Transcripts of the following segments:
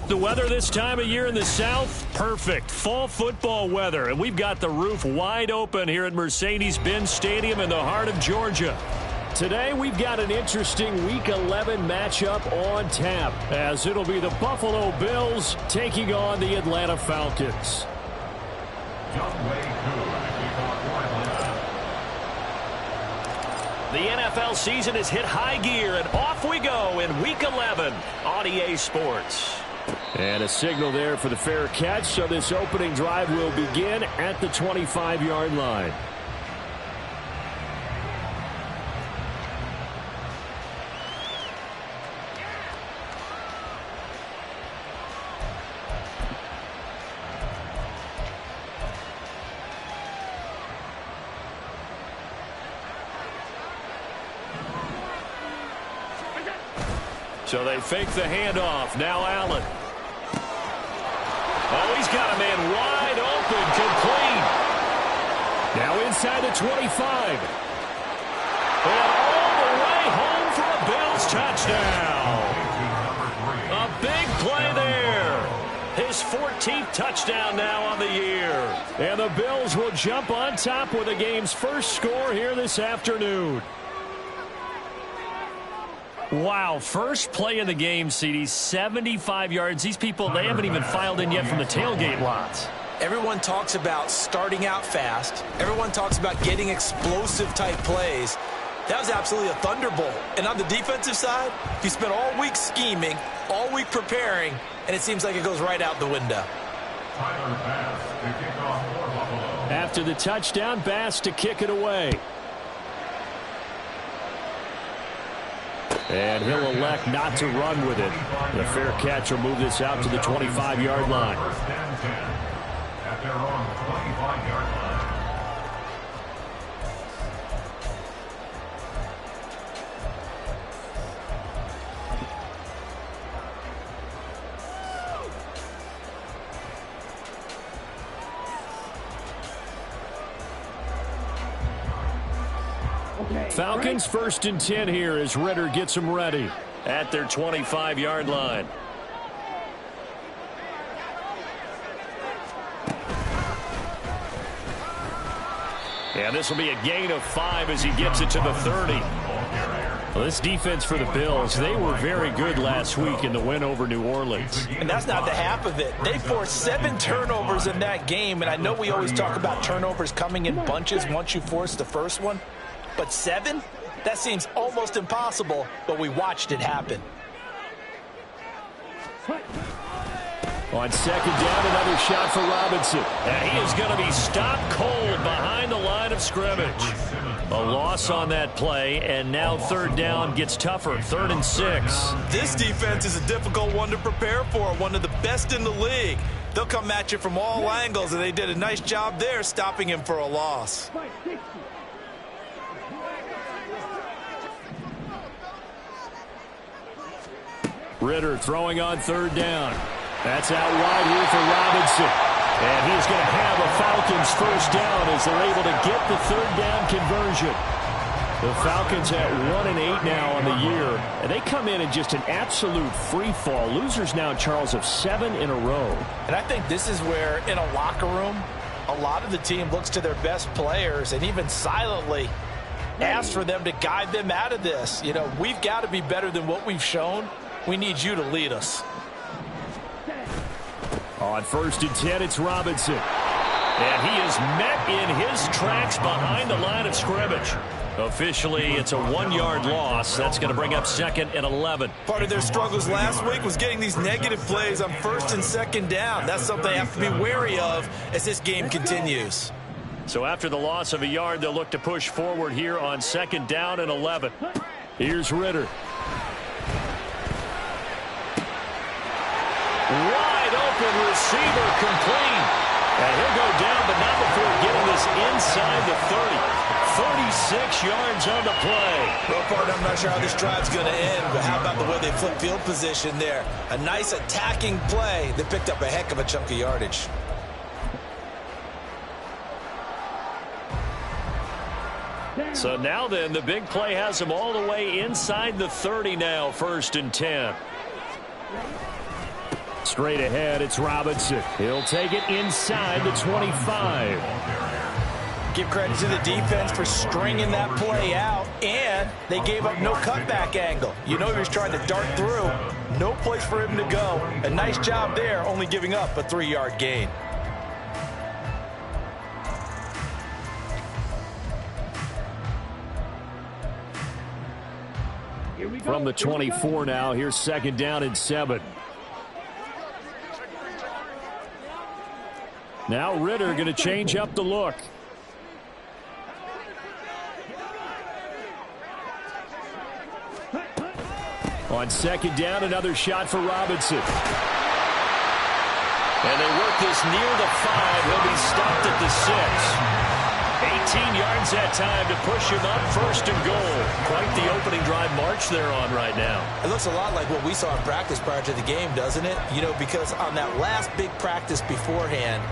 The weather this time of year in the South, perfect. Fall football weather, and we've got the roof wide open here at Mercedes-Benz Stadium in the heart of Georgia. Today, we've got an interesting Week 11 matchup on tap, as it'll be the Buffalo Bills taking on the Atlanta Falcons. The NFL season has hit high gear, and off we go in Week 11 on EA Sports. And a signal there for the fair catch, so this opening drive will begin at the 25-yard line. So they fake the handoff. Now Allen. Oh, he's got a man wide open, complete. Now inside the 25. And all the way home for a Bills touchdown. A big play there. His 14th touchdown now on the year. And the Bills will jump on top with the game's first score here this afternoon. Wow, first play of the game, CD, 75 yards. These people, they haven't even filed in yet from the tailgate lots. Everyone talks about starting out fast. Everyone talks about getting explosive-type plays. That was absolutely a thunderbolt. And on the defensive side, you spent all week scheming, all week preparing, and it seems like it goes right out the window. After the touchdown, Bass to kick it away. And he'll elect not to run with it. The fair catch will move this out to the 25-yard line. At their own 25-yard line. Falcons 1st and 10 here as Ridder gets them ready at their 25-yard line. And this will be a gain of 5 as he gets it to the 30. Well, this defense for the Bills, they were very good last week in the win over New Orleans. And that's not the half of it. They forced 7 turnovers in that game, and I know we always talk about turnovers coming in bunches once you force the first one. But 7? That seems almost impossible, but we watched it happen. On 2nd down, another shot for Robinson. And he is going to be stopped cold behind the line of scrimmage. A loss on that play, and now 3rd down gets tougher, 3rd and 6. This defense is a difficult one to prepare for, one of the best in the league. They'll come at you from all angles, and they did a nice job there stopping him for a loss. Ridder throwing on 3rd down. That's out wide here for Robinson. And he's going to have a Falcons 1st down as they're able to get the 3rd down conversion. The Falcons at 1-8 now on the year. And they come in just an absolute free fall. Losers now, Charles, of 7 in a row. And I think this is where, in a locker room, a lot of the team looks to their best players and even silently asks for them to guide them out of this. You know, we've got to be better than what we've shown. We need you to lead us. On 1st and 10, it's Robinson. And he is met in his tracks behind the line of scrimmage. Officially, it's a 1-yard loss. That's going to bring up 2nd and 11. Part of their struggles last week was getting these negative plays on 1st and 2nd down. That's something they have to be wary of as this game continues. So after the loss of a yard, they'll look to push forward here on 2nd down and 11. Here's Ridder. Wide open receiver complete. And he'll go down, but not before is inside the 30. 36 yards on the play. Well, partner, I'm not sure how this drive's going to end, but how about the way they flip field position there? A nice attacking play that picked up a heck of a chunk of yardage. So now then, the big play has him all the way inside the 30 now, 1st and 10. Straight ahead, it's Robinson. He'll take it inside the 25. Give credit to the defense for stringing that play out, and they gave up no cutback angle. You know he was trying to dart through. No place for him to go. A nice job there, only giving up a 3-yard gain. From the 24 now, here's 2nd down and 7. Now Ritter going to change up the look. On 2nd down, another shot for Robinson. And they work this near the 5. He'll be stopped at the 6. 18 yards that time to push him up, 1st and goal. Quite the opening drive march they're on right now. It looks a lot like what we saw in practice prior to the game, doesn't it? You know, because on that last big practice beforehand,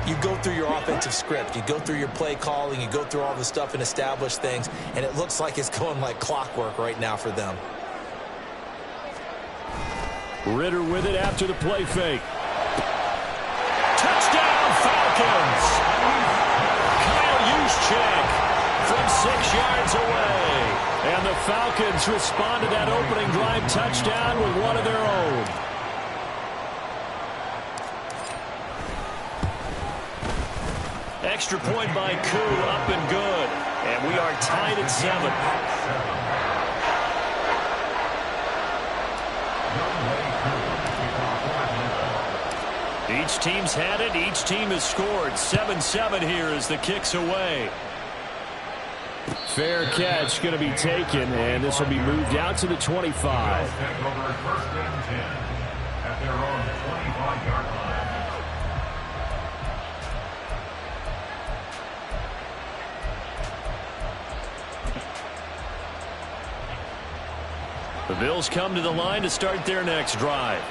you go through your offensive script. You go through your play calling. You go through all the stuff and establish things. And it looks like it's going like clockwork right now for them. Ritter with it after the play fake. Touchdown, Falcons! Kyle Juszczyk from 6 yards away. And the Falcons respond to that opening drive touchdown with one of their own. Extra point by Koo, up and good. And we are tied at 7. Each team's had it. Each team has scored. 7-7 here as the kick's away. Fair catch going to be taken, and this will be moved out to the 25. At their own 25-yard line. The Bills come to the line to start their next drive.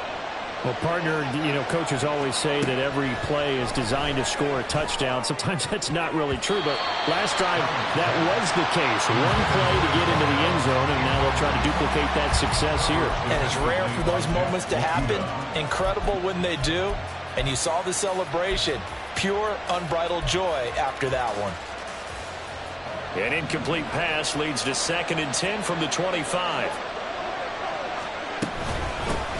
Well, partner, you know, coaches always say that every play is designed to score a touchdown. Sometimes that's not really true, but last drive that was the case. One play to get into the end zone, and now they'll try to duplicate that success here. And it's rare for those moments to happen. Incredible when they do. And you saw the celebration. Pure, unbridled joy after that one. An incomplete pass leads to 2nd and 10 from the 25.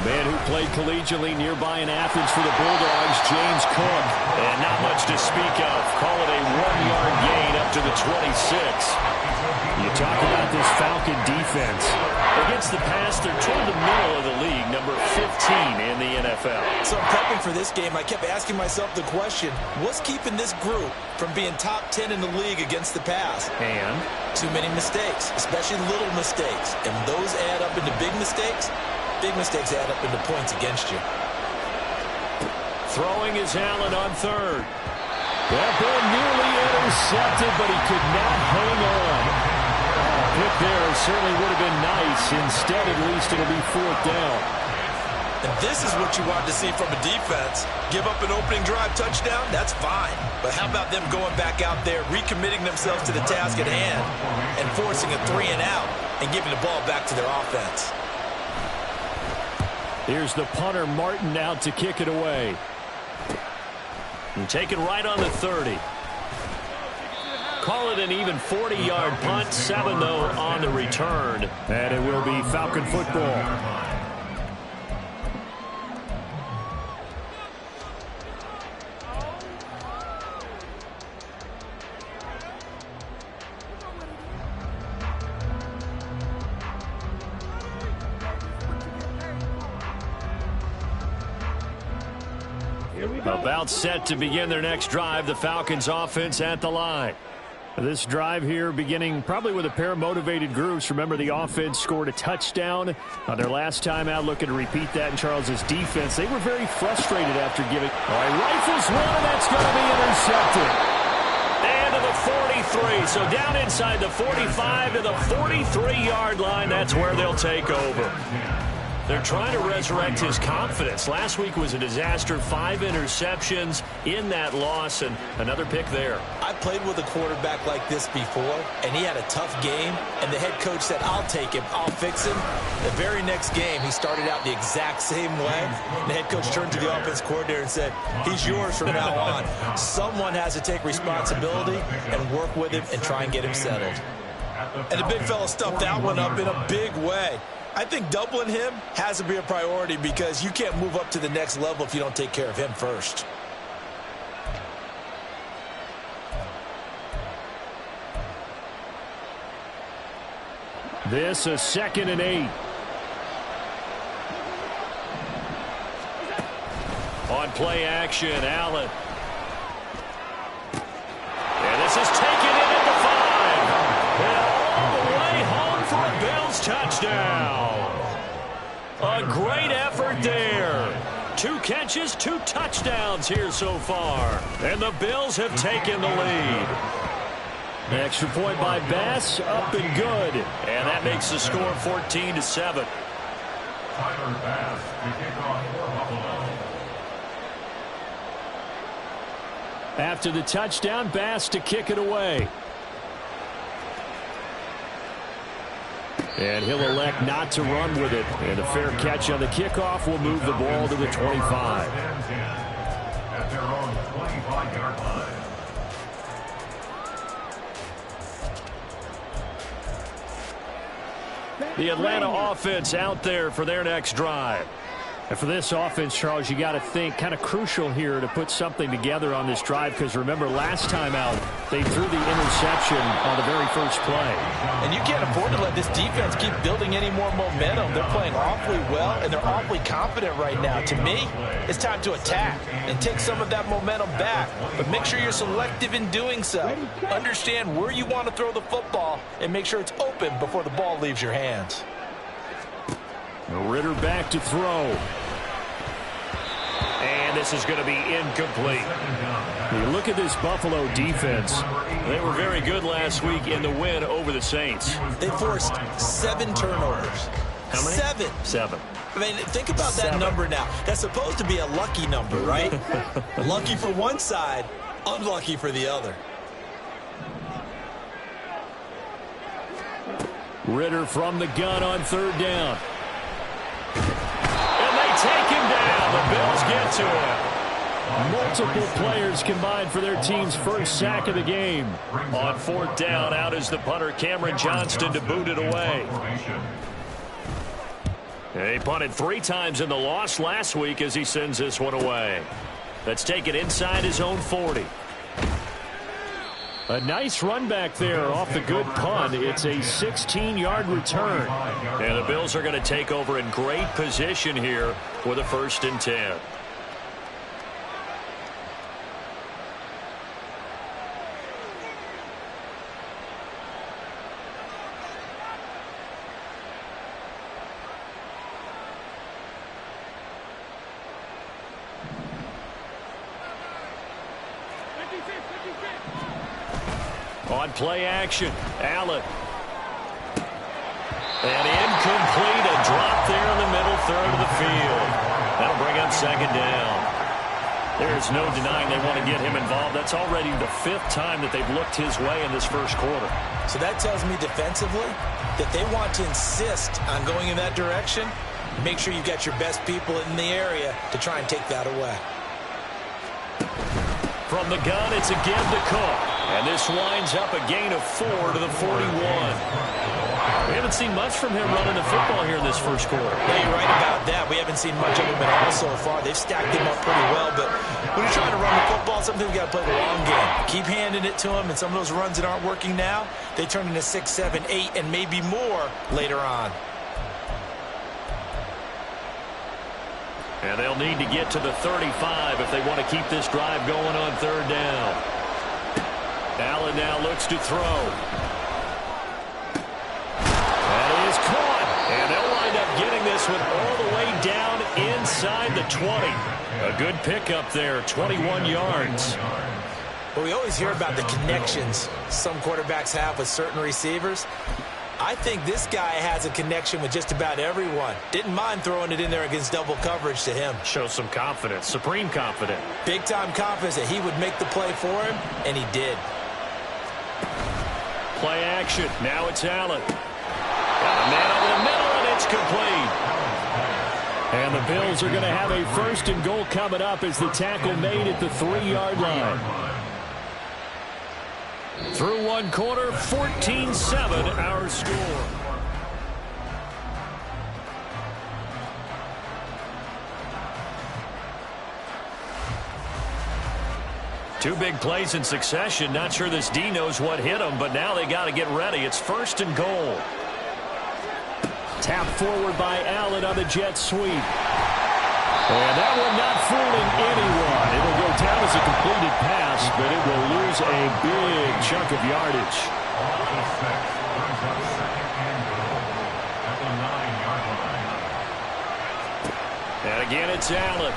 Man who played collegiately nearby in Athens for the Bulldogs, James Cook. And not much to speak of. Call it a 1-yard gain up to the 26. You talk about this Falcon defense. Against the pass, they're toward the middle of the league, number 15 in the NFL. So prepping for this game, I kept asking myself the question, what's keeping this group from being top 10 in the league against the pass? And? Too many mistakes, especially little mistakes. And those add up into big mistakes. Big mistakes add up into points against you. Throwing is Allen on 3rd. That ball nearly intercepted, but he could not hang on. Pick there certainly would have been nice. Instead, at least it'll be 4th down. And this is what you want to see from a defense. Give up an opening drive touchdown, that's fine. But how about them going back out there, recommitting themselves to the task at hand, and forcing a 3-and-out, and giving the ball back to their offense. Here's the punter, Martin, out to kick it away. And take it right on the 30. Call it an even 40-yard punt. 7, though, on the return. And it will be Falcon football. About set to begin their next drive, the Falcons offense at the line. This drive here beginning probably with a pair of motivated groups. Remember, the offense scored a touchdown on their last time out. Looking to repeat that in Charles's defense. They were very frustrated after giving. All right, rifles one, and that's going to be intercepted. And So down inside the 45 to the 43-yard line, that's where they'll take over. They're trying to resurrect his confidence. Last week was a disaster, 5 interceptions in that loss, and another pick there. I played with a quarterback like this before, and he had a tough game, and the head coach said, I'll take him, I'll fix him. The very next game, he started out the exact same way. The head coach turned to the offense coordinator and said, he's yours from now on. Someone has to take responsibility and work with him and try and get him settled. And the big fella stuffed that one up in a big way. I think doubling him has to be a priority because you can't move up to the next level if you don't take care of him first. This is 2nd and 8. On play action, Allen. And this is taken in at the 5. And all the way home for a Bills touchdown. A great effort there. 2 catches, 2 touchdowns here so far. And the Bills have taken the lead. An extra point by Bass, up and good. And that makes the score 14-7. Tyler Bass to kick off for Buffalo. After the touchdown, Bass to kick it away. And he'll elect not to run with it. And a fair catch on the kickoff will move the ball to the 25. At their own 25-yard line. The Atlanta offense out there for their next drive. And for this offense, Charles, you got to think kind of crucial here to put something together on this drive because remember last time out they threw the interception on the very first play. And you can't afford to let this defense keep building any more momentum. They're playing awfully well and they're awfully confident right now. To me, it's time to attack and take some of that momentum back. But make sure you're selective in doing so. Understand where you want to throw the football and make sure it's open before the ball leaves your hands. Ritter back to throw. And this is going to be incomplete. You look at this Buffalo defense. They were very good last week in the win over the Saints. They forced 7 turnovers. How many? 7. 7. I mean, think about that number now. That's supposed to be a lucky number, right? Lucky for one side, unlucky for the other. Ritter from the gun on 3rd down. And they take him down. The Bills get to him. Multiple players combined for their team's first sack of the game. On 4th down, out is the punter Cameron Johnston to boot it away. He punted 3 times in the loss last week as he sends this one away. Let's take it inside his own 40. A nice run back there off the good punt. It's a 16-yard return. And the Bills are going to take over in great position here with a 1st and 10. On play action, Allen. And incomplete, a drop there in the middle 3rd of the field. That'll bring up 2nd down. There's no denying they want to get him involved. That's already the 5th time that they've looked his way in this first quarter. So that tells me defensively that they want to insist on going in that direction. Make sure you've got your best people in the area to try and take that away. From the gun, it's again to Cook. And this winds up a gain of 4 to the 41. We haven't seen much from him running the football here in this first quarter. Yeah, you're right about that. We haven't seen much of him at all so far. They've stacked him up pretty well. But when you're trying to run the football, sometimes you got to play the long game. Keep handing it to him, and some of those runs that aren't working now, they turn into 6, 7, 8, and maybe more later on. And they'll need to get to the 35 if they want to keep this drive going on 3rd down. Allen now looks to throw. That is caught. And they'll wind up getting this one all the way down inside the 20. A good pickup there, 21 yards. Well, we always hear about the connections some quarterbacks have with certain receivers. I think this guy has a connection with just about everyone. Didn't mind throwing it in there against double coverage to him. Shows some confidence, supreme confidence. Big-time confidence that he would make the play for him, and he did. Play action. Now it's Allen. Got a man over the middle, and it's complete. And the Bills are going to have a 1st and goal coming up as the tackle made at the 3-yard line. Through one quarter, 14-7 our score. Two big plays in succession. Not sure this D knows what hit him, but now they got to get ready. It's 1st and goal. Tapped forward by Allen on the jet sweep. And that one not fooling anyone. It'll go down as a completed pass, but it will lose a big chunk of yardage. And again, it's Allen.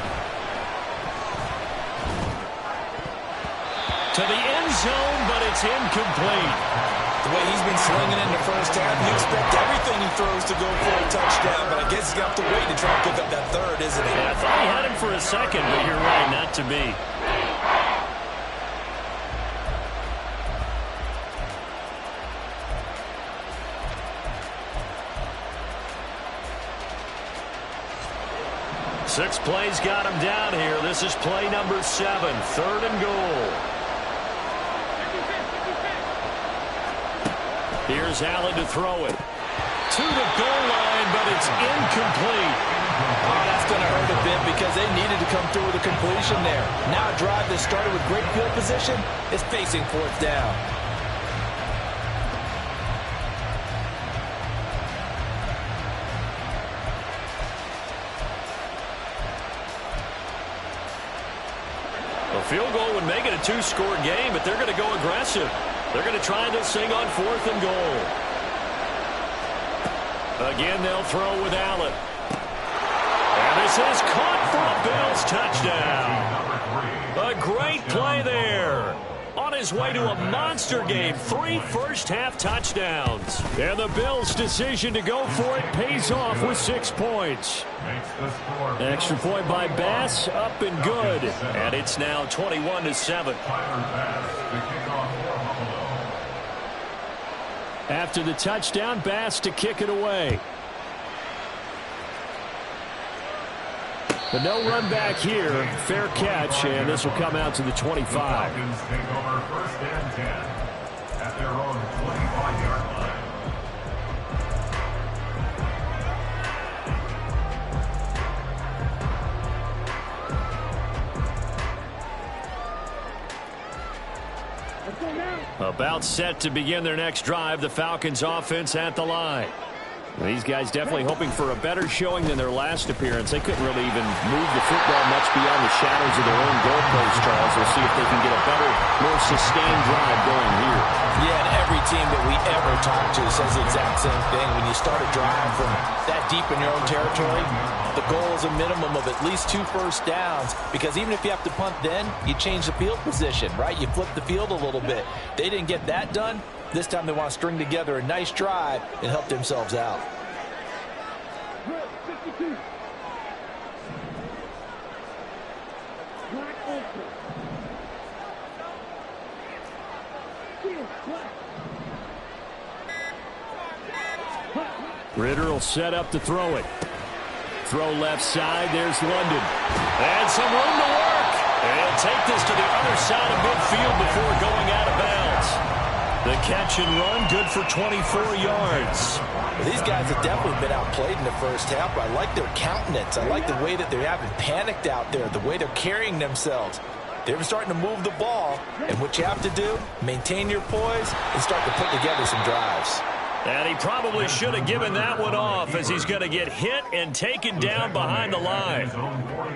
To the end zone, but it's incomplete. The way he's been slinging in the first half, you expect everything he throws to go for a touchdown, but I guess he's going to have to wait to try and pick up that 3rd, isn't he? Yeah, I thought he had him for a second, but you're right, not to be. Six plays got him down here. This is play number 7, 3rd and goal. Here's Allen to throw it. To the goal line, but it's incomplete. Oh, that's going to hurt a bit because they needed to come through with a completion there. Now a drive that started with great field position is facing 4th down. A field goal would make it a 2-score game, but they're going to go aggressive. They're going to try this thing on 4th and goal. Again, they'll throw with Allen. And this is caught for a Bills touchdown. A great play there. On his way to a monster game, 3 first-half touchdowns. And the Bills' decision to go for it pays off with 6 points. Extra point by Bass, up and good. And it's now 21-7. After the touchdown, Bass to kick it away. But no run back here. Fair catch, and this will come out to the 25. The Falcons take over 1st and 10 at their own 25-yard line. About set to begin their next drive. The Falcons offense at the line. These guys definitely hoping for a better showing than their last appearance. They couldn't really even move the football much beyond the shadows of their own goalpost, Charles. We'll see if they can get a better, more sustained drive going here. Yeah, and every team that we ever talk to says the exact same thing. When you start a drive from that deep in your own territory, the goal is a minimum of at least 2 first downs, because even if you have to punt then, you change the field position, right? You flip the field a little bit. They didn't get that done. This time they want to string together a nice drive and help themselves out. Ritter will set up to throw it. Throw left side. There's London. And some room to work. And take this to the other side of midfield before going out of bounds. The catch and run, good for 24 yards. Well, these guys have definitely been outplayed in the first half, but I like their countenance. I like the way that they haven't panicked out there, the way they're carrying themselves. They're starting to move the ball, and what you have to do, maintain your poise and start to put together some drives. And he probably should have given that one off, as he's going to get hit and taken down behind the line.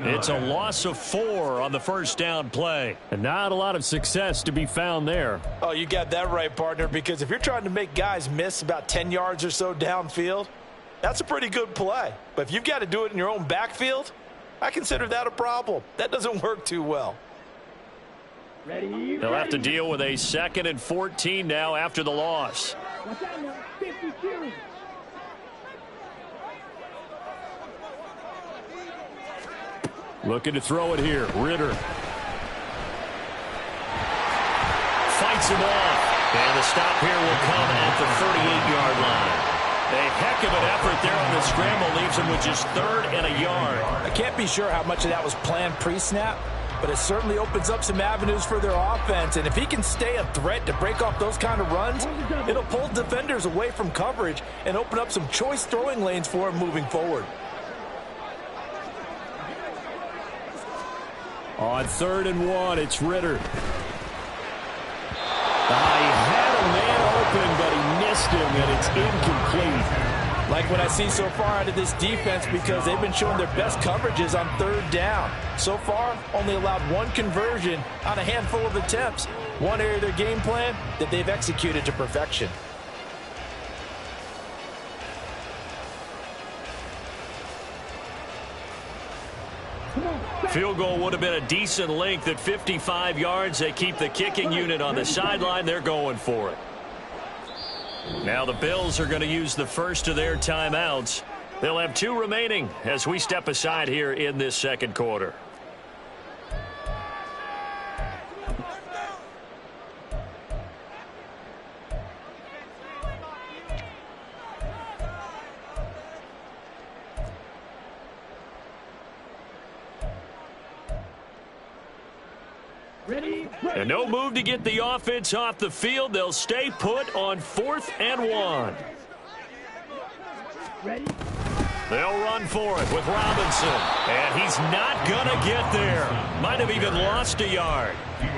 It's a loss of 4 on the first down play. And not a lot of success to be found there. Oh, you got that right, partner, because if you're trying to make guys miss about 10 yards or so downfield, that's a pretty good play. But if you've got to do it in your own backfield, I consider that a problem. That doesn't work too well. They'll have to deal with a 2nd and 14 now after the loss. Looking to throw it here. Ritter fights him off. And the stop here will come at the 38-yard line. A heck of an effort there on the scramble leaves him with just 3rd and a yard. I can't be sure how much of that was planned pre-snap, but it certainly opens up some avenues for their offense. And if he can stay a threat to break off those kind of runs, it'll pull defenders away from coverage and open up some choice throwing lanes for him moving forward. On 3rd and 1, it's Ritter. He had a man open, but he missed him, and it's incomplete. Like what I see so far out of this defense, because they've been showing their best coverages on 3rd down. So far, only allowed 1 conversion on a handful of attempts. One area of their game plan that they've executed to perfection. Field goal would have been a decent length at 55 yards. They keep the kicking unit on the sideline. They're going for it. Now the Bills are going to use the first of their timeouts. They'll have 2 remaining as we step aside here in this 2nd quarter. And no move to get the offense off the field. They'll stay put on 4th and 1. They'll run for it with Robinson. And he's not going to get there. Might have even lost a yard.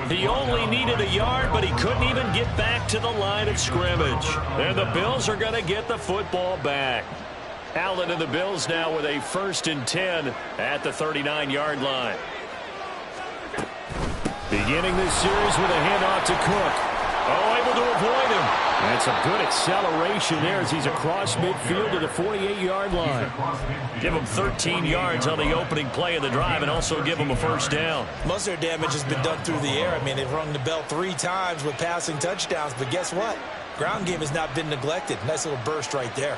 He only needed a yard, but he couldn't even get back to the line of scrimmage. And the Bills are going to get the football back. Allen and the Bills now with a 1st and 10 at the 39-yard line. Beginning this series with a handoff to Cook. Oh, able to avoid him. That's a good acceleration there as he's across midfield to the 48-yard line. Give him 13 yards on the opening play of the drive and also give him a 1st down. Most of their damage has been done through the air. I mean, they've rung the bell 3 times with passing touchdowns, but guess what? Ground game has not been neglected. Nice little burst right there.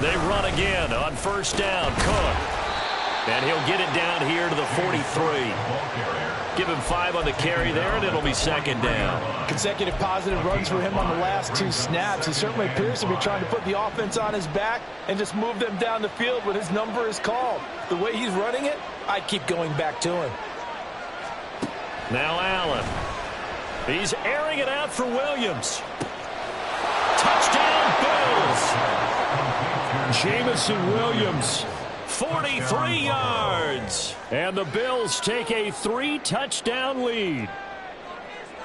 They run again on 1st down. Cook. And he'll get it down here to the 43. Give him 5 on the carry there, and it'll be 2nd down. Consecutive positive runs for him on the last 2 snaps. He certainly appears to be trying to put the offense on his back and just move them down the field when his number is called. The way he's running it, I keep going back to him. Now Allen. He's airing it out for Williams. Touchdown, Bills. Jamison Williams. 43 yards. And the Bills take a 3-touchdown lead.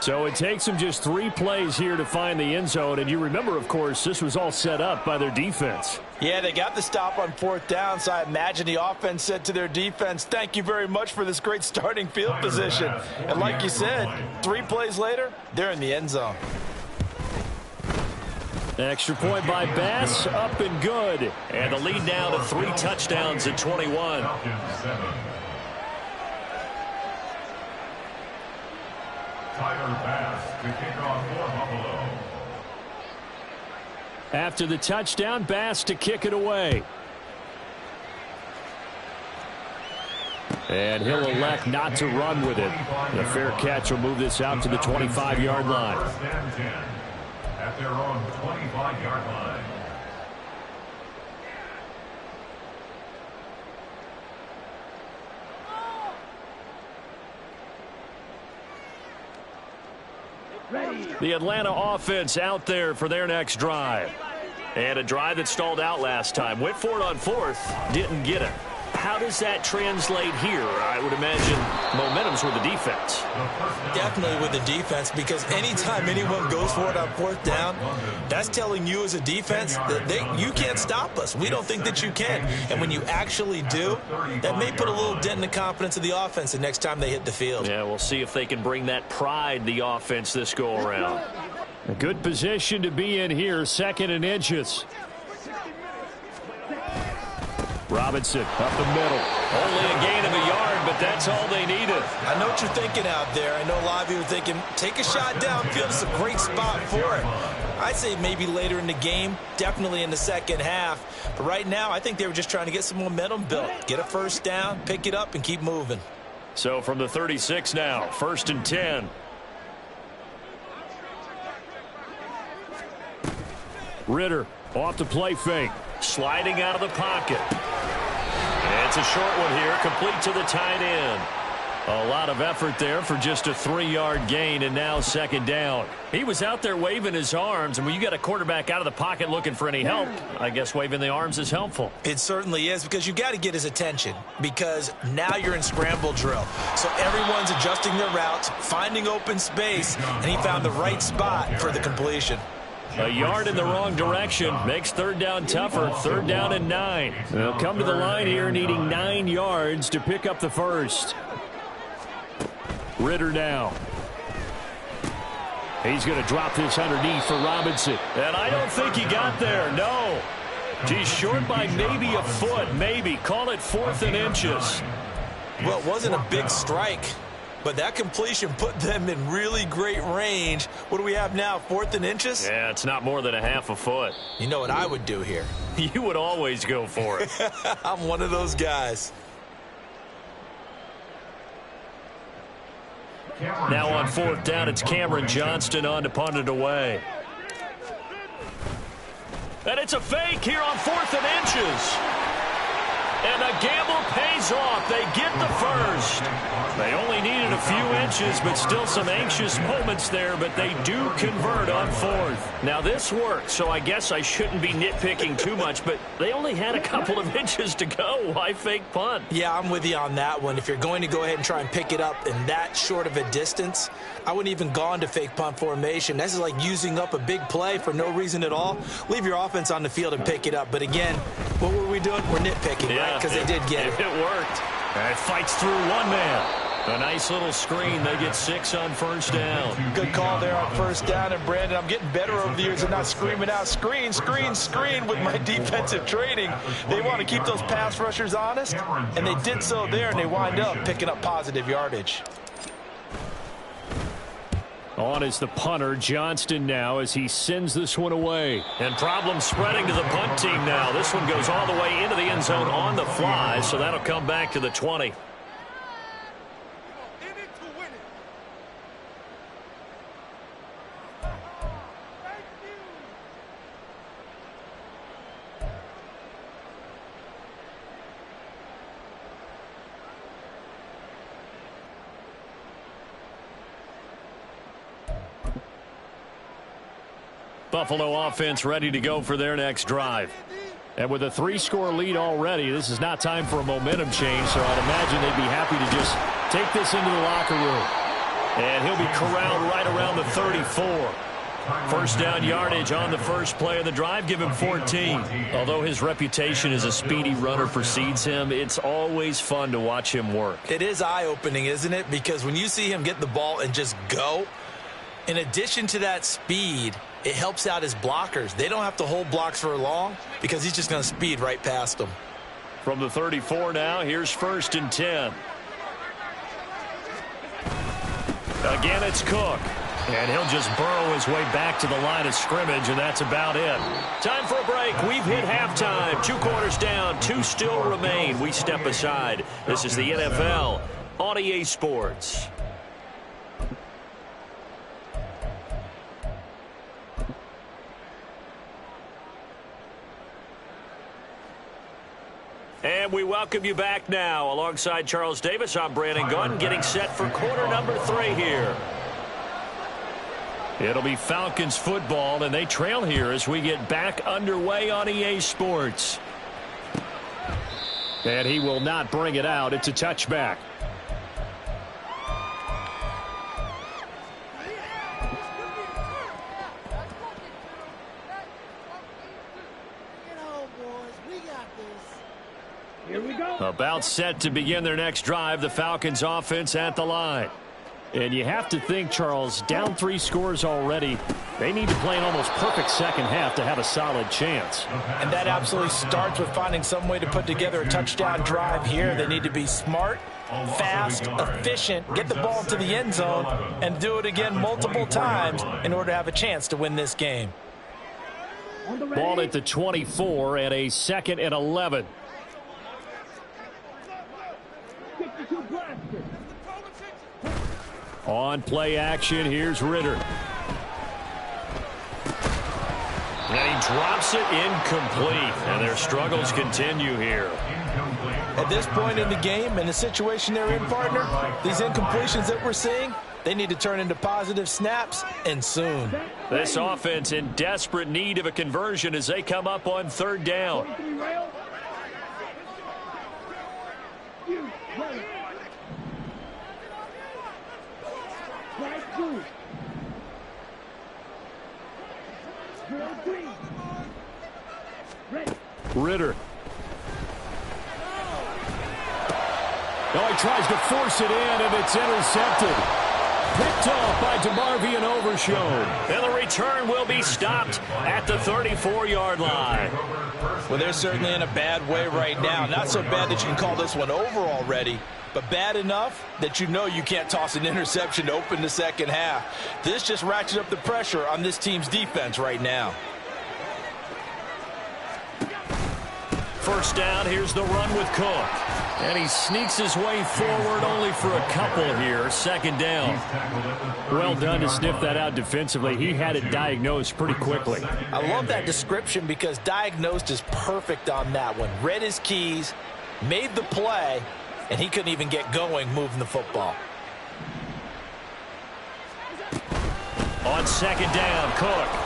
So it takes them just 3 plays here to find the end zone. And you remember, of course, this was all set up by their defense. Yeah, they got the stop on 4th down, so I imagine the offense said to their defense, thank you very much for this great starting field position. And like you said, 3 plays later, they're in the end zone. Extra point by Bass, up and good. And the lead now to 3 touchdowns at 21. Tyler Bass to kick off for Buffalo. After the touchdown, Bass to kick it away. And he'll elect not to run with it. The fair catch will move this out to the 25-yard line. First and 10 at their own 25-yard line. The Atlanta offense out there for their next drive. And a drive that stalled out last time. Went for it on 4th, didn't get it. How does that translate here? I would imagine momentum's with the defense. Definitely with the defense, because anytime anyone goes for it on 4th down, that's telling you as a defense that you can't stop us. We don't think that you can. And when you actually do, that may put a little dent in the confidence of the offense the next time they hit the field. Yeah, we'll see if they can bring that pride, the offense, this go-around. A good position to be in here, 2nd and inches. Robinson up the middle. Only a gain of a yard, but that's all they needed. I know what you're thinking out there. I know a lot of you are thinking, take a shot downfield. It's a great spot for it. I'd say maybe later in the game, definitely in the second half. But right now, I think they were just trying to get some momentum built. Get a first down, pick it up, and keep moving. So from the 36 now, 1st and 10. Ritter off the play fake. Sliding out of the pocket. It's a short one here, complete to the tight end. A lot of effort there for just a 3-yard gain, and now 2nd down. He was out there waving his arms, and when you get a quarterback out of the pocket looking for any help, I guess waving the arms is helpful. It certainly is, because you've got to get his attention, because now you're in scramble drill. So everyone's adjusting their routes, finding open space, and he found the right spot for the completion. A yard in the wrong direction makes 3rd down tougher. 3rd down and 9. They'll come to the line here needing 9 yards to pick up the first. Ritter now. He's going to drop this underneath for Robinson. And I don't think he got there. No. He's short by maybe a foot. Maybe. Call it 4th and inches. Well, it wasn't a big strike, but that completion put them in really great range. What do we have now, 4th and inches? Yeah, it's not more than a half a foot. You know what I would do here? You would always go for it. I'm one of those guys. Now on 4th down, it's Cameron Johnston on to punt it away. And it's a fake here on 4th and inches. And the gamble pays off. They get the first. They only needed a few inches, but still some anxious moments there, but they do convert on 4th. Now this worked, so I guess I shouldn't be nitpicking too much, but they only had a couple of inches to go. Why fake punt? Yeah, I'm with you on that one. If you're going to go ahead and try and pick it up in that short of a distance, I wouldn't even gone to fake punt formation. This is like using up a big play for no reason at all. Leave your offense on the field and pick it up. But again, what were we doing? We're nitpicking, right? Because they did get it. It worked. And it fights through one man. A nice little screen. They get 6 on 1st down. Good call there on 1st down. And, Brandon, I'm getting better over the years and not screaming out, screen, screen, screen with my defensive training. They want to keep those pass rushers honest, and they did so there, and they wind up picking up positive yardage. On is the punter, Johnston now, as he sends this one away. And problem spreading to the punt team now. This one goes all the way into the end zone on the fly, so that'll come back to the 20. Buffalo offense ready to go for their next drive. And with a 3-score lead already, this is not time for a momentum change, so I'd imagine they'd be happy to just take this into the locker room. And he'll be corralled right around the 34. 1st down yardage on the first play of the drive. Give him 14. Although his reputation as a speedy runner precedes him, it's always fun to watch him work. It is eye-opening, isn't it? Because when you see him get the ball and just go, in addition to that speed, it helps out his blockers. They don't have to hold blocks for long because he's just going to speed right past them. From the 34 now, here's 1st and 10. Again, it's Cook. And he'll just burrow his way back to the line of scrimmage, and that's about it. Time for a break. We've hit halftime. 2 quarters down, 2 still remain. We step aside. This is the NFL on EA Sports. And we welcome you back now. Alongside Charles Davis, I'm Brandon Gunn, getting set for quarter number 3 here. It'll be Falcons football, and they trail here as we get back underway on EA Sports. And he will not bring it out. It's a touchback. About set to begin their next drive, the Falcons offense at the line. And you have to think, Charles, down 3 scores already. They need to play an almost perfect second half to have a solid chance. And that absolutely starts with finding some way to put together a touchdown drive here. They need to be smart, fast, efficient, get the ball to the end zone, and do it again multiple times in order to have a chance to win this game. Ball at the 24 and a 2nd and 11. On play action, here's Ritter. And he drops it incomplete. And their struggles continue here. At this point in the game, in the situation they're in, partner, these incompletions that we're seeing, they need to turn into positive snaps, and soon. This offense in desperate need of a conversion as they come up on 3rd down. Ritter. Oh, he tries to force it in, and it's intercepted. Picked off by DeMarvion Overshown. And the return will be stopped at the 34-yard line. Well, they're certainly in a bad way right now. Not so bad that you can call this one over already, but bad enough that you know you can't toss an interception to open the second half. This just ratchets up the pressure on this team's defense right now. First down, here's the run with Cook. And he sneaks his way forward only for a couple here. 2nd down. Well done to sniff that out defensively. He had it diagnosed pretty quickly. I love that description because diagnosed is perfect on that one. Read his keys, made the play, and he couldn't even get going moving the football. On 2nd down, Cook.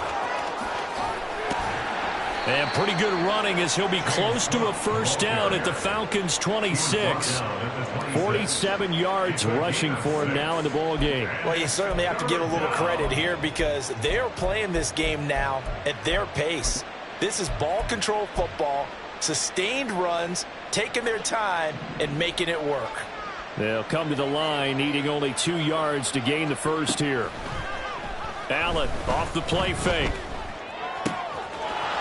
And pretty good running as he'll be close to a first down at the Falcons' 26. 47 yards rushing for him now in the ball game. Well, you certainly have to give a little credit here because they're playing this game now at their pace. This is ball control football, sustained runs, taking their time, and making it work. They'll come to the line, needing only 2 yards to gain the first here. Allen off the play fake.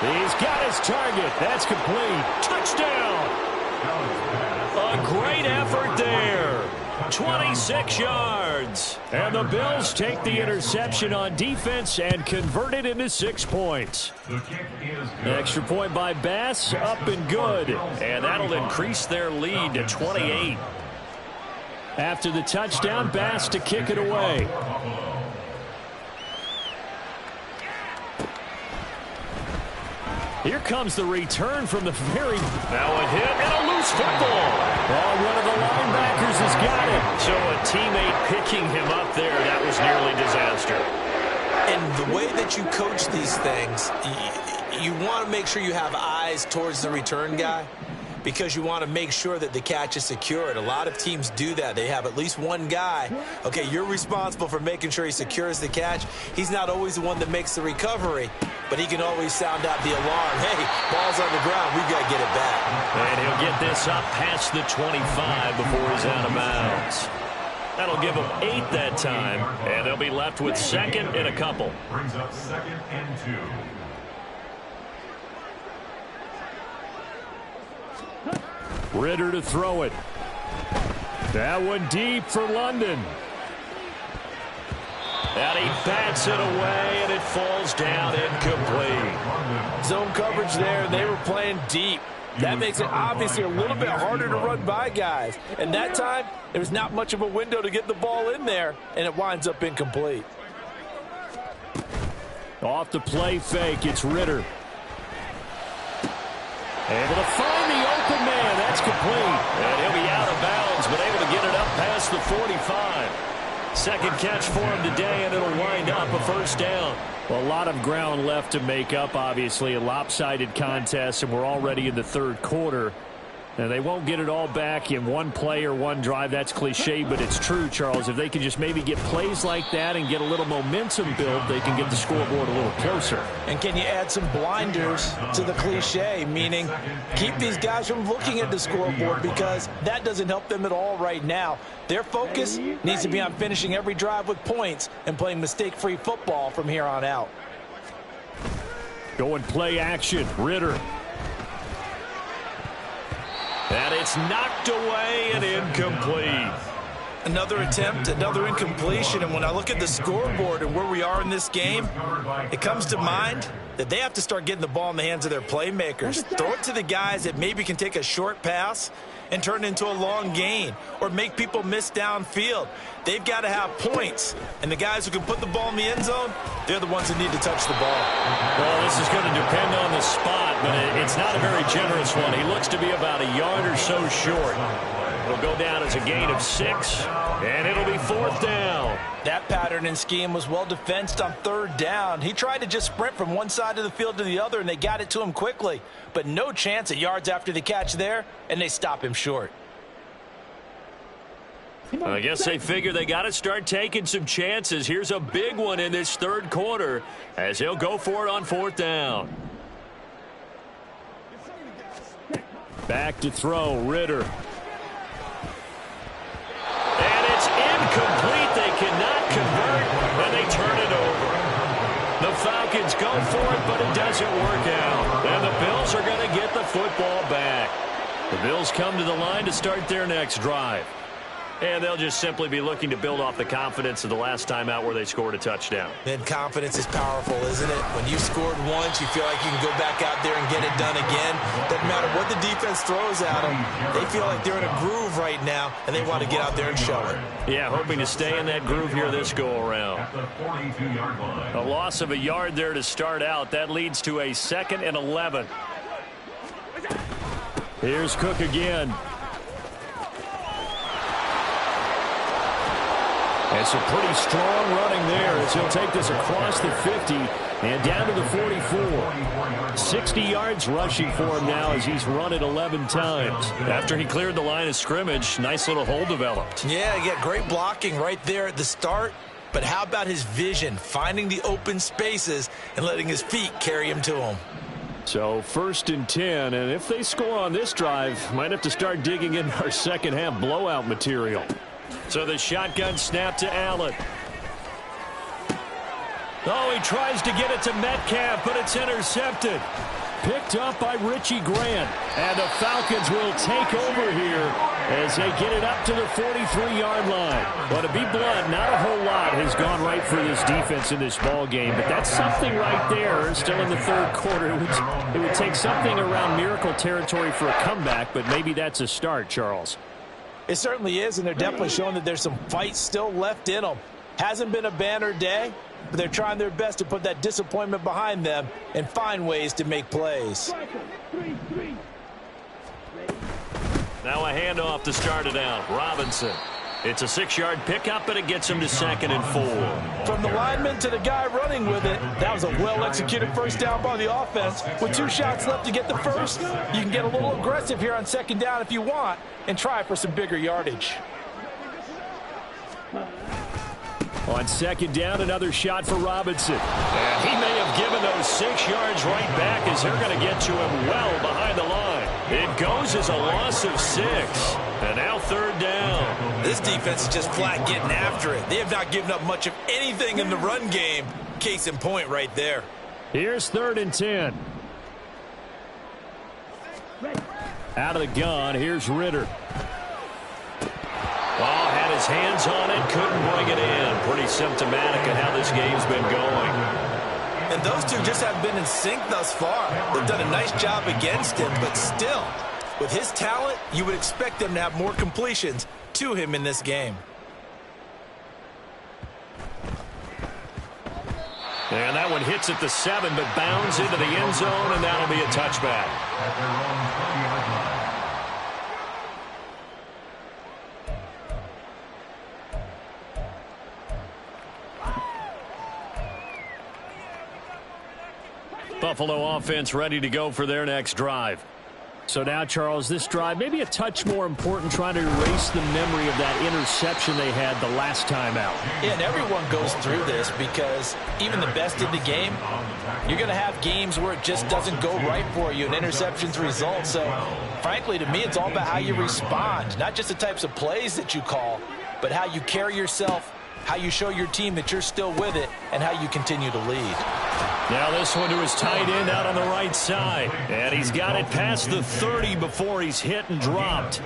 He's got his target. That's complete. Touchdown. A great effort there. 26 yards. And the Bills take the interception on defense and convert it into 6 points. Extra point by Bass, up and good. And that'll increase their lead to 28. After the touchdown, Bass to kick it away. Here comes the return from the very... Now a hit and a loose football. Oh, one of the linebackers has got it. So a teammate picking him up there, that was nearly disaster. And the way that you coach these things, you want to make sure you have eyes towards the return guy because you want to make sure that the catch is secured. A lot of teams do that. They have at least one guy. Okay, you're responsible for making sure he secures the catch. He's not always the one that makes the recovery, but he can always sound out the alarm. Hey, ball's on the ground. We've got to get it back. And he'll get this up past the 25 before he's out of bounds. That'll give them 8 that time, and they'll be left with 2nd and a couple. Brings up 2nd and 2. Ritter to throw it. That one deep for London. And he bats it away, and it falls down incomplete. Zone coverage there. They were playing deep. That makes it obviously a little bit harder to run by guys. And that time, there was not much of a window to get the ball in there, and it winds up incomplete. Off the play fake, it's Ritter. Able to find the open man. That's complete. And he'll be out of bounds, but able to get it up past the 45. 2nd catch for him today, and it'll wind up a first down. Well, a lot of ground left to make up, obviously. A lopsided contest, and we're already in the 3rd quarter. And they won't get it all back in one play or one drive. That's cliche, but it's true, Charles. If they can just maybe get plays like that and get a little momentum built, they can get the scoreboard a little closer. And can you add some blinders to the cliche, meaning keep these guys from looking at the scoreboard, because that doesn't help them at all right now. Their focus needs to be on finishing every drive with points and playing mistake-free football from here on out. Going play action, Ritter. And it's knocked away and incomplete. Another attempt, another incompletion, and when I look at the scoreboard and where we are in this game, it comes to mind that they have to start getting the ball in the hands of their playmakers. Throw it to the guys that maybe can take a short pass and turn it into a long gain or make people miss downfield. They've got to have points, and the guys who can put the ball in the end zone, they're the ones that need to touch the ball. Well, this is going to depend on the spot, but it's not a very generous one. He looks to be about a yard or so short. It'll go down as a gain of 6, and it'll be 4th down. That pattern and scheme was well defensed on 3rd down. He tried to just sprint from one side of the field to the other, and they got it to him quickly. But no chance at yards after the catch there, and they stop him short. I guess they figure they got to start taking some chances. Here's a big one in this 3rd quarter as he'll go for it on 4th down. Back to throw, Ritter. And it's incomplete. They cannot convert, and they turn it over. The Falcons go for it, but it doesn't work out. And the Bills are going to get the football back. The Bills come to the line to start their next drive. And they'll just simply be looking to build off the confidence of the last time out where they scored a touchdown. And confidence is powerful, isn't it? When you scored once, you feel like you can go back out there and get it done again. Doesn't matter what the defense throws at them. They feel like they're in a groove right now, and they want to get out there and show it. Yeah, hoping to stay in that groove here this go-around. A loss of a yard there to start out. That leads to a 2nd and 11. Here's Cook again. And some pretty strong running there as he'll take this across the 50 and down to the 44. 60 yards rushing for him now as he's run it 11 times. After he cleared the line of scrimmage, nice little hole developed. Yeah, he got great blocking right there at the start. But how about his vision, finding the open spaces and letting his feet carry him to him? So 1st and 10, and if they score on this drive, might have to start digging in our second half blowout material. So the shotgun snap to Allen. Oh, he tries to get it to Metcalf, but it's intercepted. Picked up by Richie Grant. And the Falcons will take over here as they get it up to the 43-yard line. But to be blunt, not a whole lot has gone right for this defense in this ball game. But that's something right there. Still in the 3rd quarter. It would take something around miracle territory for a comeback, but maybe that's a start, Charles. It certainly is, and they're definitely showing that there's some fight still left in them. Hasn't been a banner day, but they're trying their best to put that disappointment behind them and find ways to make plays. Now a handoff to start it out. Robinson. It's a 6-yard pickup, and it gets him to 2nd and 4. From the lineman to the guy running with it, that was a well-executed first down by the offense. With 2 shots left to get the first, you can get a little aggressive here on 2nd down if you want and try for some bigger yardage. On 2nd down, another shot for Robinson. And he may have given those 6 yards right back as they're going to get to him well behind the line. It goes as a loss of 6. And now 3rd down. This defense is just flat getting after it. They have not given up much of anything in the run game. Case in point right there. Here's 3rd and 10. Out of the gun, here's Ritter. Oh, had his hands on it, couldn't bring it in. Pretty symptomatic of how this game's been going. And those two just haven't been in sync thus far. They've done a nice job against him, but still, with his talent, you would expect them to have more completions to him in this game. And that one hits at the 7, but bounds into the end zone, and that'll be a touchback. Buffalo offense ready to go for their next drive. So now, Charles, this drive maybe a touch more important, trying to erase the memory of that interception they had the last time out. Yeah, and everyone goes through this because even the best in the game, you're going to have games where it just doesn't go right for you and interceptions result. So, frankly, to me, it's all about how you respond, not just the types of plays that you call, but how you carry yourself, how you show your team that you're still with it, and how you continue to lead. Now this one to his tight end out on the right side. And he's got it past the 30 before he's hit and dropped.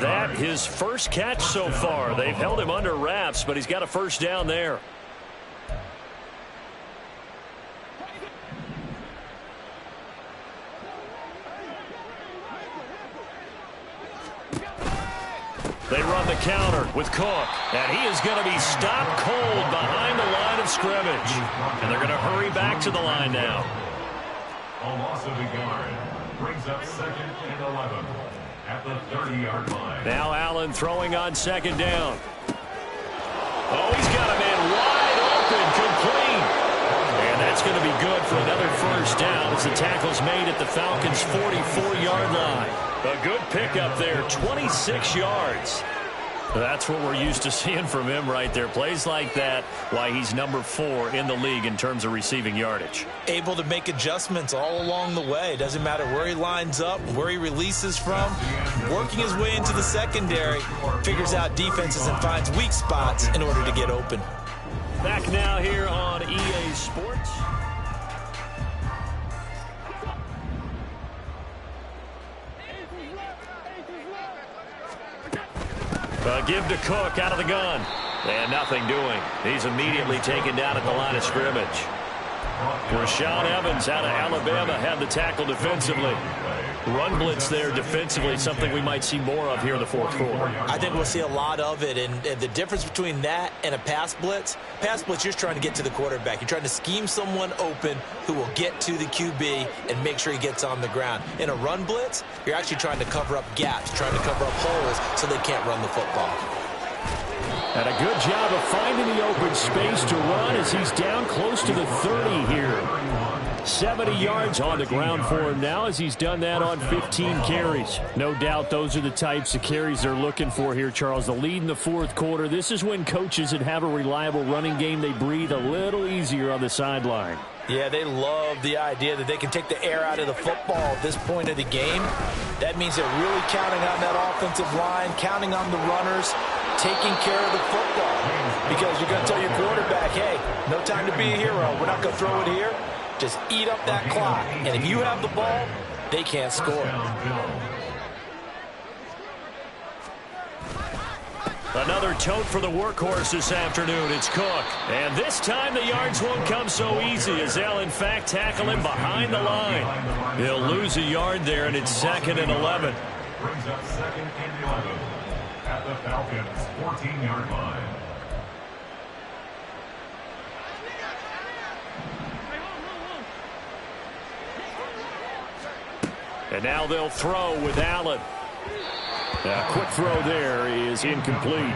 That his first catch so far. They've held him under wraps, but he's got a first down there. They run the counter with Cook, and he is going to be stopped cold behind the line of scrimmage. And they're going to hurry back to the line now. A loss of a yard brings up 2nd and 11 at the 30-yard line. Now Allen throwing on second down. Oh, he's got a man wide open, complete. And that's going to be good for another first down as the tackle's made at the Falcons' 44-yard line. A good pickup there, 26 yards. That's what we're used to seeing from him right there. Plays like that, why he's number 4 in the league in terms of receiving yardage. Able to make adjustments all along the way. Doesn't matter where he lines up, where he releases from. Working his way into the secondary, figures out defenses and finds weak spots in order to get open. Back now here on EA Sports. Give to Cook out of the gun. And nothing doing. He's immediately taken down at the line of scrimmage. Rashaan Evans out of Alabama had the tackle defensively. Run blitz there defensively, something we might see more of here in the fourth quarter. I think we'll see a lot of it, and the difference between that and a pass blitz, you're just trying to get to the quarterback. You're trying to scheme someone open who will get to the QB and make sure he gets on the ground. In a run blitz, you're actually trying to cover up gaps, trying to cover up holes so they can't run the football. And a good job of finding the open space to run as he's down close to the 30 here. 70 yards on the ground for him now as he's done that on 15 carries. No doubt those are the types of carries they're looking for here, Charles. The lead in the fourth quarter. This is when coaches that have a reliable running game, they breathe a little easier on the sideline. Yeah, they love the idea that they can take the air out of the football at this point of the game. That means they're really counting on that offensive line, counting on the runners, taking care of the football. Because you're going to tell your quarterback, hey, no time to be a hero. We're not going to throw it here. Just eat up that clock. And if you have the ball, they can't score. Another tote for the workhorse this afternoon. It's Cook. And this time the yards won't come so easy as they'll, in fact, tackle him behind the line. He'll lose a yard there, and it's 2nd and 11. Brings up 2nd and 11 at the Falcons' 14-yard line. And now they'll throw with Allen. A quick throw there is incomplete.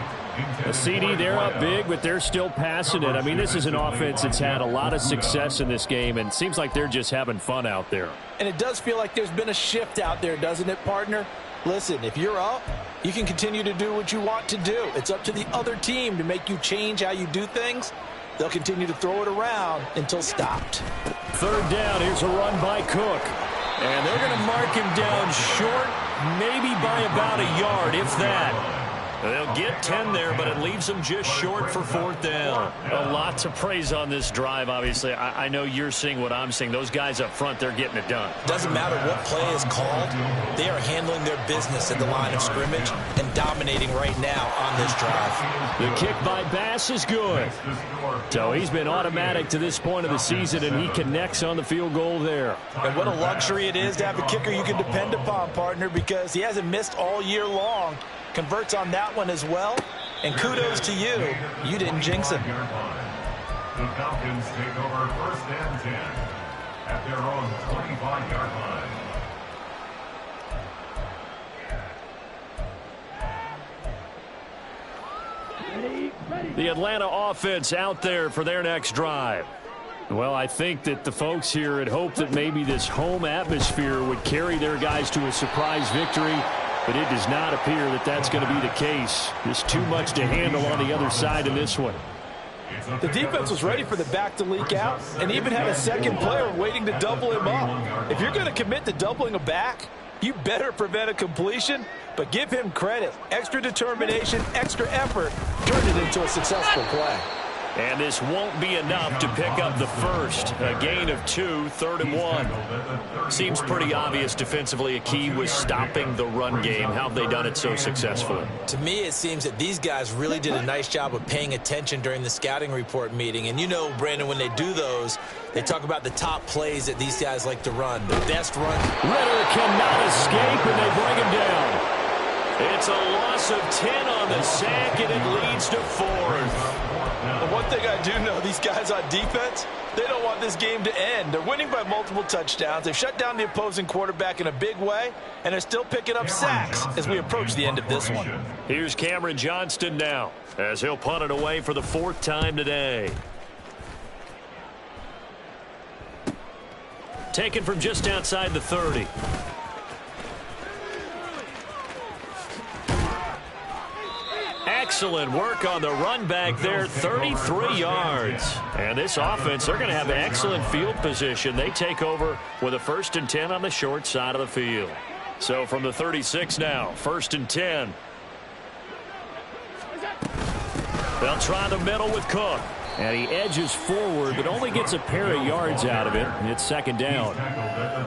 A CD, they're up big, but they're still passing it. I mean, this is an offense that's had a lot of success in this game, and it seems like they're just having fun out there. And it does feel like there's been a shift out there, doesn't it, partner? Listen, if you're up, you can continue to do what you want to do. It's up to the other team to make you change how you do things. They'll continue to throw it around until stopped. 3rd down, here's a run by Cook. And they're going to mark him down short, maybe by about a yard, if that. They'll get 10 there, but it leaves them just short for 4th down. A lot to praise on this drive, obviously. I know you're seeing what I'm seeing. Those guys up front, they're getting it done. Doesn't matter what play is called. They are handling their business at the line of scrimmage and dominating right now on this drive. The kick by Bass is good. So he's been automatic to this point of the season, and he connects on the field goal there. And what a luxury it is to have a kicker you can depend upon, partner, because he hasn't missed all year long. Converts on that one as well. And kudos to you. You didn't jinx him. The Falcons take over 1st and 10 at their own 25-yard line. The Atlanta offense out there for their next drive. Well, I think that the folks here had hoped that maybe this home atmosphere would carry their guys to a surprise victory, but it does not appear that that's going to be the case. There's too much to handle on the other side in this one. The defense was ready for the back to leak out and even had a second player waiting to double him up. If you're going to commit to doubling a back, you better prevent a completion, but give him credit. Extra determination, extra effort turned it into a successful play. And this won't be enough to pick up the first. A gain of 2, 3rd and 1. Seems pretty obvious defensively a key was stopping the run game. How have they done it so successfully? To me, it seems that these guys really did a nice job of paying attention during the scouting report meeting. And you know, Brandon, when they do those, they talk about the top plays that these guys like to run. The best run. Ridder cannot escape, and they bring him down. It's a loss of 10 on the sack, and it leads to 4th. The one thing I do know, these guys on defense, they don't want this game to end. They're winning by multiple touchdowns. They've shut down the opposing quarterback in a big way, and they're still picking up sacks as we approach the end of this one. Here's Cameron Johnston now as he'll punt it away for the 4th time today. Taken from just outside the 30. Excellent work on the run back there, 33 yards. And this offense, they're going to have excellent field position. They take over with a 1st and 10 on the short side of the field. So from the 36 now, 1st and 10. They'll try the middle with Cook. And he edges forward, but only gets a pair of yards out of it. And it's 2nd down.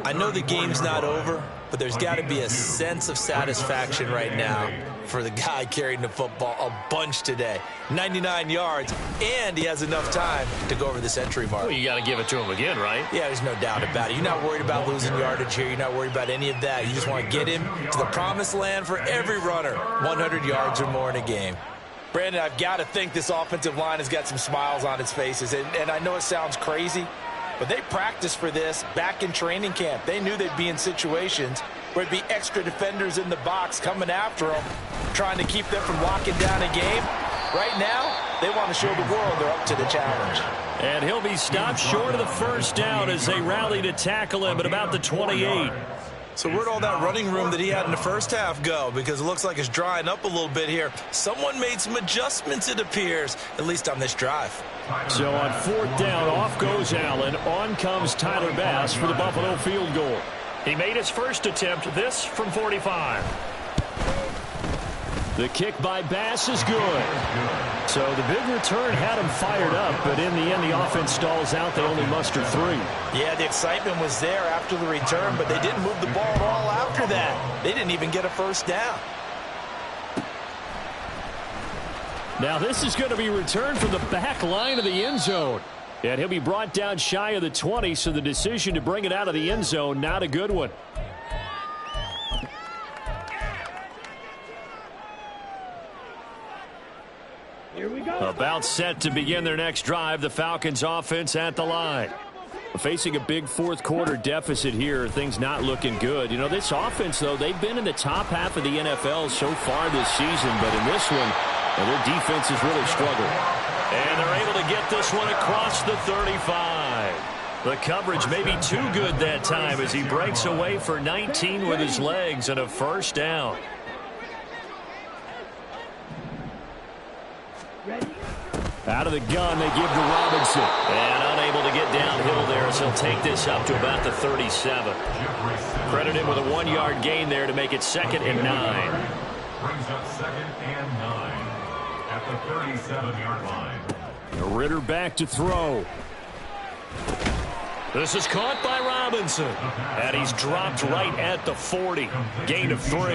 I know the game's not over, but there's got to be a sense of satisfaction right now for the guy carrying the football a bunch today. 99 yards, and he has enough time to go over the century mark. Well, you got to give it to him again, right? Yeah, there's no doubt about it. You're not worried about losing yardage here. You're not worried about any of that. You just want to get him to the promised land for every runner, 100 yards or more in a game. Brandon, I've got to think this offensive line has got some smiles on its faces. And I know it sounds crazy, but they practiced for this back in training camp. They knew they'd be in situations where there'd be extra defenders in the box coming after them, trying to keep them from locking down a game. Right now, they want to show the world they're up to the challenge. And he'll be stopped short of the 1st down as they rally to tackle him at about the 28. So where'd all that running room that he had in the first half go? Because it looks like it's drying up a little bit here. Someone made some adjustments, it appears, at least on this drive. So on 4th down, off goes Allen. On comes Tyler Bass for the Buffalo field goal. He made his first attempt, this from 45. The kick by Bass is good. So the big return had him fired up, but in the end, the offense stalls out. They only muster 3. Yeah, the excitement was there after the return, but they didn't move the ball at all after that. They didn't even get a 1st down. Now this is going to be returned from the back line of the end zone. And he'll be brought down shy of the 20, so the decision to bring it out of the end zone, not a good one. Here we go. About set to begin their next drive, the Falcons offense at the line. Facing a big 4th quarter deficit here, things not looking good. You know, this offense, though, they've been in the top half of the NFL so far this season, but in this one, their defense has really struggled. And they're able to get this one across the 35. The coverage may be too good that time as he breaks away for 19 with his legs and a 1st down. Out of the gun, they give to Robinson. And unable to get downhill there as he'll take this up to about the 37. Credit him with a 1-yard gain there to make it 2nd and 9. Brings up 2nd and 9 at the 37-yard line. Ridder back to throw. This is caught by Robinson. And he's dropped right at the 40. Gain of 3.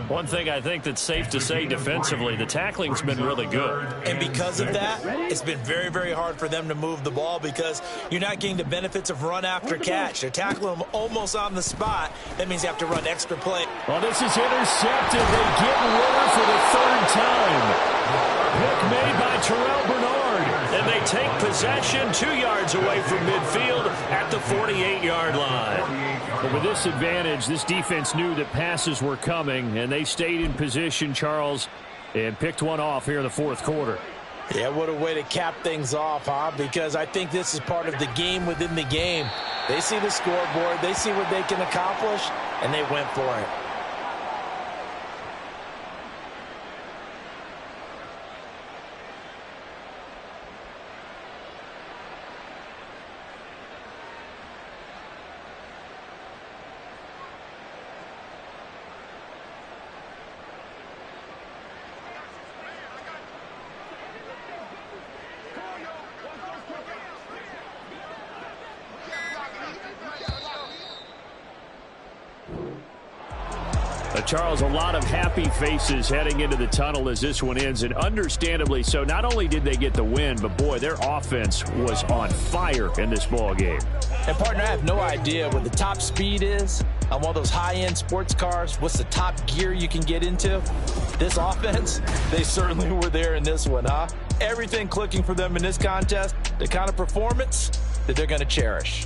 One thing I think that's safe to say defensively, the tackling's been really good. And because of that, it's been very, very hard for them to move the ball because you're not getting the benefits of run after catch. They're tackling them almost on the spot. That means you have to run extra play. Well, this is intercepted. They get Ridder for the 3rd time. Pick made by Terrell Bernard. And they take possession 2 yards away from midfield at the 48-yard line. But with this advantage, this defense knew that passes were coming, and they stayed in position, Charles, and picked one off here in the 4th quarter. Yeah, what a way to cap things off, huh? Because I think this is part of the game within the game. They see the scoreboard, they see what they can accomplish, and they went for it. Charles, a lot of happy faces heading into the tunnel as this one ends, and understandably so. Not only did they get the win, but boy, their offense was on fire in this ball game. And partner, I have no idea what the top speed is on one of those high-end sports cars. What's the top gear you can get into? This offense, they certainly were there in this one, huh? Everything clicking for them in this contest, the kind of performance that they're going to cherish.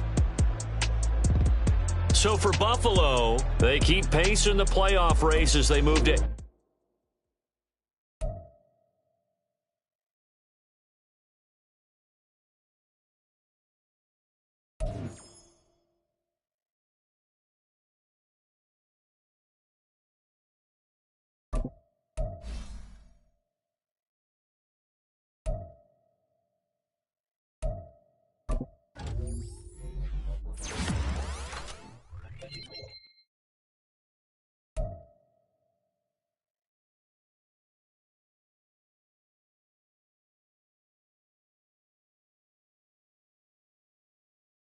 So for Buffalo, they keep pace in the playoff race as they move to